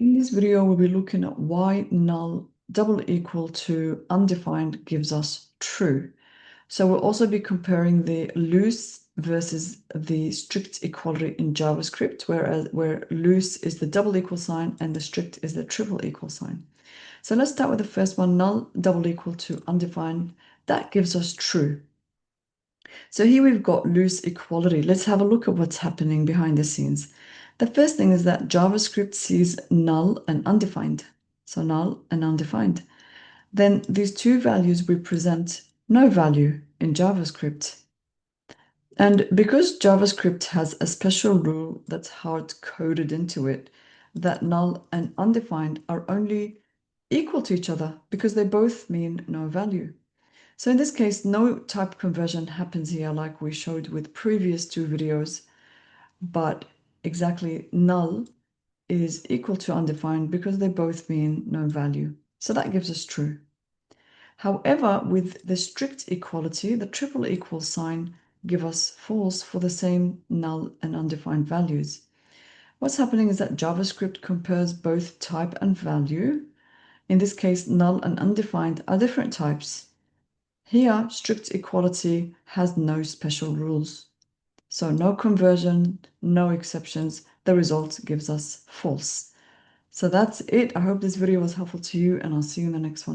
In this video, we'll be looking at why null double equal to undefined gives us true. So we'll also be comparing the loose versus the strict equality in JavaScript, where loose is the double equal sign and the strict is the triple equal sign. So let's start with the first one, null double equal to undefined. That gives us true. So here we've got loose equality. Let's have a look at what's happening behind the scenes. The first thing is that JavaScript sees null and undefined. So null and undefined. Then these two values represent no value in JavaScript. And because JavaScript has a special rule that's hard coded into it, that null and undefined are only equal to each other because they both mean no value. So in this case, no type conversion happens here like we showed with previous two videos, but exactly null is equal to undefined because they both mean no value. So that gives us true. However, with the strict equality, the triple equal sign gives us false for the same null and undefined values. What's happening is that JavaScript compares both type and value. In this case, null and undefined are different types. Here, strict equality has no special rules. So no conversion, no exceptions. The result gives us false. So that's it. I hope this video was helpful to you, and I'll see you in the next one.